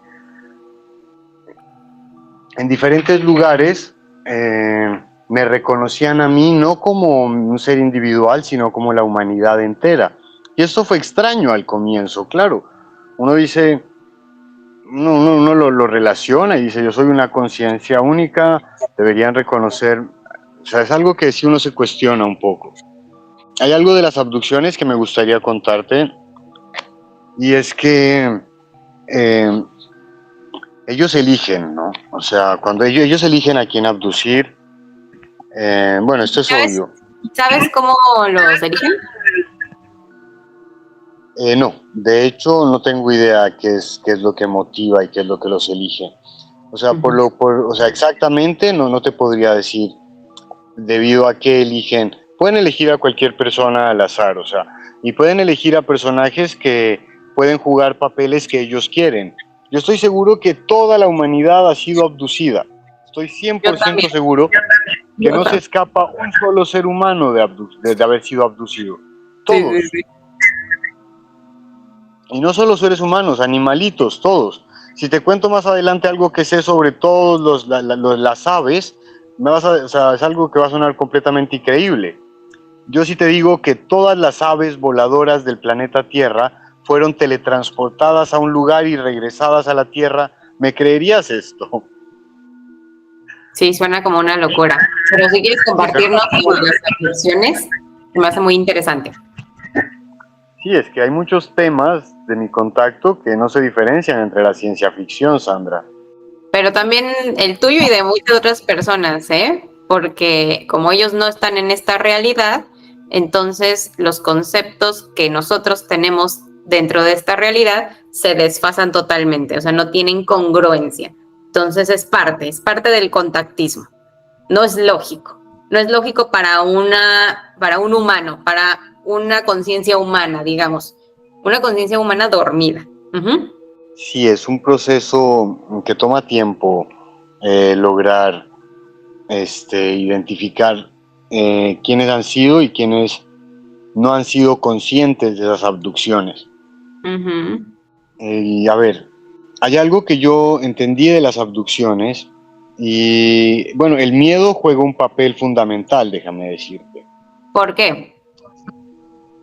En diferentes lugares me reconocían a mí no como un ser individual, sino como la humanidad entera. Y esto fue extraño al comienzo, claro. Uno dice, uno lo relaciona y dice, yo soy una conciencia única, deberían reconocer. O sea, es algo que sí uno se cuestiona un poco. Hay algo de las abducciones que me gustaría contarte, y es que ellos eligen, ¿no? O sea, cuando ellos eligen a quién abducir, bueno, esto es obvio. ¿Sabes cómo los eligen? No, de hecho no tengo idea qué es lo que motiva y qué es lo que los elige. O sea, o sea, exactamente no te podría decir debido a qué eligen. Pueden elegir a cualquier persona al azar, o sea, y pueden elegir a personajes que pueden jugar papeles que ellos quieren. Yo estoy seguro que toda la humanidad ha sido abducida. Estoy 100% seguro que no se escapa un solo ser humano de haber sido abducido. Todos. Sí, sí, sí. Y no solo seres humanos, animalitos, todos. Si te cuento más adelante algo que sé sobre todas las aves, o sea, es algo que va a sonar completamente increíble. Yo sí te digo que todas las aves voladoras del planeta Tierra fueron teletransportadas a un lugar y regresadas a la Tierra. ¿Me creerías esto? Sí, suena como una locura. Pero si quieres compartirnos las abducciones, me hace muy interesante. Sí, es que hay muchos temas de mi contacto que no se diferencian entre la ciencia ficción, Sandra. Pero también el tuyo y de muchas otras personas, ¿eh? Porque como ellos no están en esta realidad, entonces los conceptos que nosotros tenemos dentro de esta realidad se desfasan totalmente, o sea, no tienen congruencia. Entonces es parte del contactismo. No es lógico. No es lógico para un humano, para una conciencia humana, digamos. Una conciencia humana dormida. Sí, es un proceso que toma tiempo lograr identificar quiénes han sido y quiénes no han sido conscientes de esas abducciones. Y a ver, hay algo que yo entendí de las abducciones y bueno, el miedo juega un papel fundamental, déjame decirte. ¿Por qué?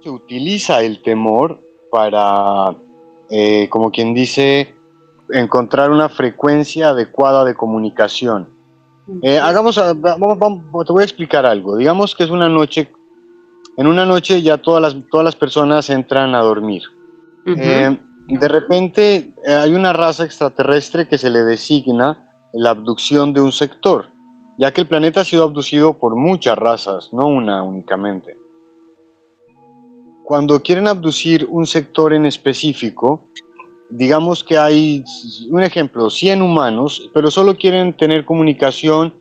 Se utiliza el temor para, como quien dice, encontrar una frecuencia adecuada de comunicación. Te voy a explicar algo. Digamos que es una noche, en una noche ya todas las personas entran a dormir. De repente hay una raza extraterrestre que se le designa la abducción de un sector, ya que el planeta ha sido abducido por muchas razas, no una únicamente. Cuando quieren abducir un sector en específico, digamos que hay, un ejemplo, 100 humanos, pero solo quieren tener comunicación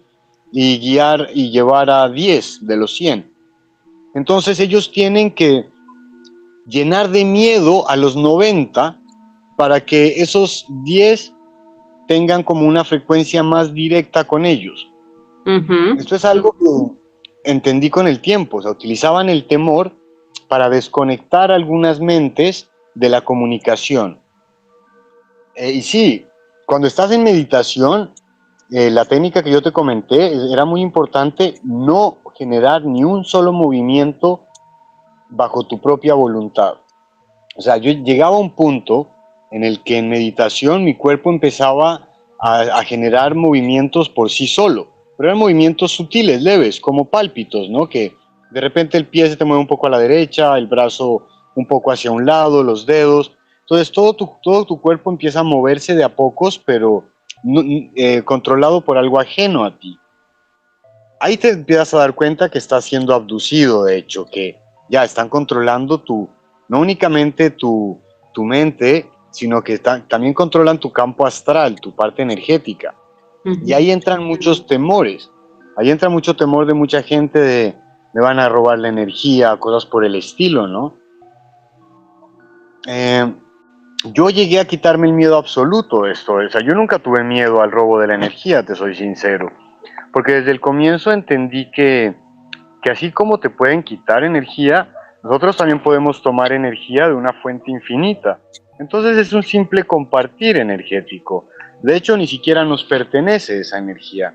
y guiar y llevar a 10 de los 100. Entonces ellos tienen que llenar de miedo a los 90 para que esos 10 tengan como una frecuencia más directa con ellos. Esto es algo que entendí con el tiempo, o sea, utilizaban el temor para desconectar algunas mentes de la comunicación. Y sí, cuando estás en meditación, la técnica que yo te comenté, era muy importante no generar ni un solo movimiento bajo tu propia voluntad. O sea, yo llegaba a un punto en el que en meditación mi cuerpo empezaba a generar movimientos por sí solo, pero eran movimientos sutiles, leves, como pálpitos, ¿no? Que de repente el pie se te mueve un poco a la derecha, el brazo un poco hacia un lado, los dedos. Entonces todo tu cuerpo empieza a moverse de a pocos, pero controlado por algo ajeno a ti. Ahí te empiezas a dar cuenta que estás siendo abducido, de hecho, que ya están controlando no únicamente tu mente, sino que también controlan tu campo astral, tu parte energética. Y ahí entran muchos temores. ahí entra mucho temor de mucha gente de me van a robar la energía, cosas por el estilo, ¿no? Yo llegué a quitarme el miedo absoluto de esto, o sea, yo nunca tuve miedo al robo de la energía, te soy sincero, porque desde el comienzo entendí que así como te pueden quitar energía, nosotros también podemos tomar energía de una fuente infinita. Entonces es un simple compartir energético. De hecho, ni siquiera nos pertenece esa energía.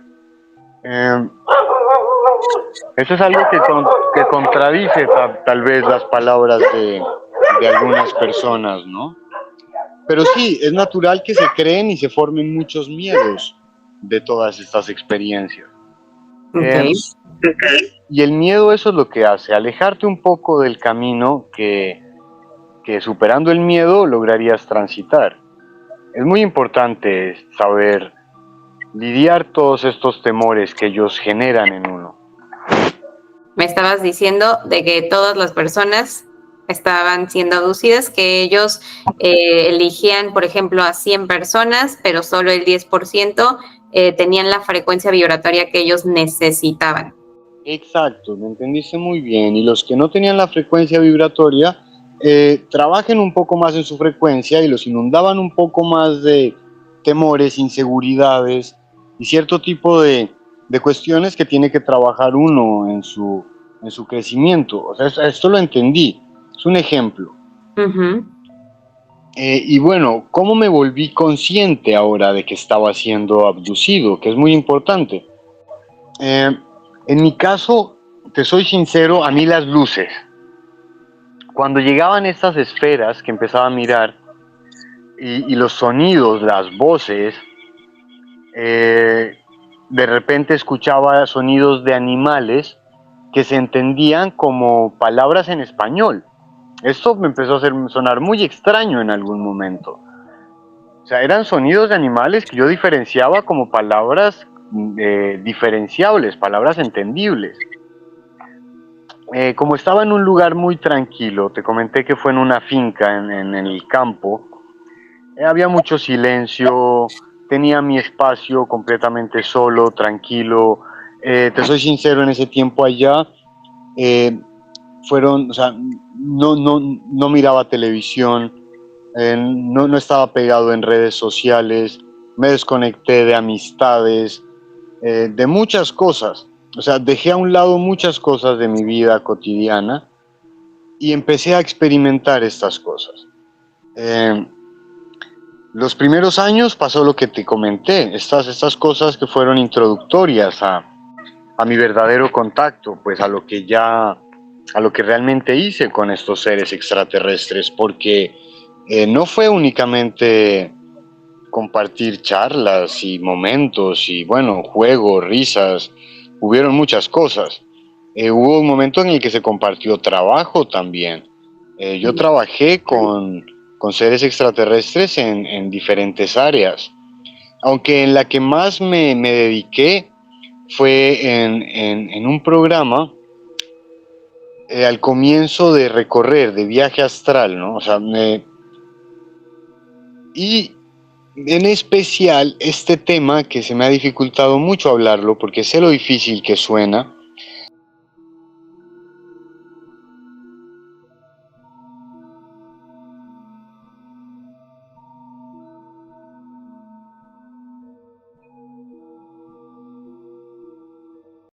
Eso es algo que contradice tal vez las palabras de algunas personas, ¿no? Pero sí, es natural que se creen y se formen muchos miedos de todas estas experiencias. Okay. Y el miedo eso es lo que hace, alejarte un poco del camino que superando el miedo lograrías transitar. Es muy importante saber lidiar todos estos temores que ellos generan en uno. Me estabas diciendo de que todas las personas estaban siendo abducidas, que ellos eligían, por ejemplo, a 100 personas, pero solo el 10% tenían la frecuencia vibratoria que ellos necesitaban. Exacto, me entendiste muy bien. Y los que no tenían la frecuencia vibratoria, trabajen un poco más en su frecuencia y los inundaban un poco más de temores, inseguridades y cierto tipo de cuestiones que tiene que trabajar uno en su crecimiento. O sea, esto lo entendí. Es un ejemplo. Uh-huh. Y bueno, ¿cómo me volví consciente ahora de que estaba siendo abducido? Que es muy importante. En mi caso, te soy sincero, a mí las luces. Cuando llegaban estas esferas que empezaba a mirar y los sonidos, las voces, de repente escuchaba sonidos de animales que se entendían como palabras en español. Esto me empezó a hacer sonar muy extraño en algún momento. O sea, eran sonidos de animales que yo diferenciaba como palabras diferenciables, palabras entendibles. Como estaba en un lugar muy tranquilo, te comenté que fue en una finca en el campo, había mucho silencio, tenía mi espacio completamente solo, tranquilo. Te soy sincero, en ese tiempo allá, o sea, no miraba televisión, no estaba pegado en redes sociales, me desconecté de amistades, de muchas cosas. O sea, dejé a un lado muchas cosas de mi vida cotidiana y empecé a experimentar estas cosas. Los primeros años pasó lo que te comenté, estas cosas que fueron introductorias a mi verdadero contacto, pues a lo que realmente hice con estos seres extraterrestres, porque no fue únicamente compartir charlas y momentos y bueno, juegos, risas, hubieron muchas cosas. Hubo un momento en el que se compartió trabajo también. Yo trabajé con seres extraterrestres en diferentes áreas, aunque en la que más me dediqué fue en un programa al comienzo de recorrer, de viaje astral, ¿no? O sea, y en especial este tema que se me ha dificultado mucho hablarlo porque sé lo difícil que suena,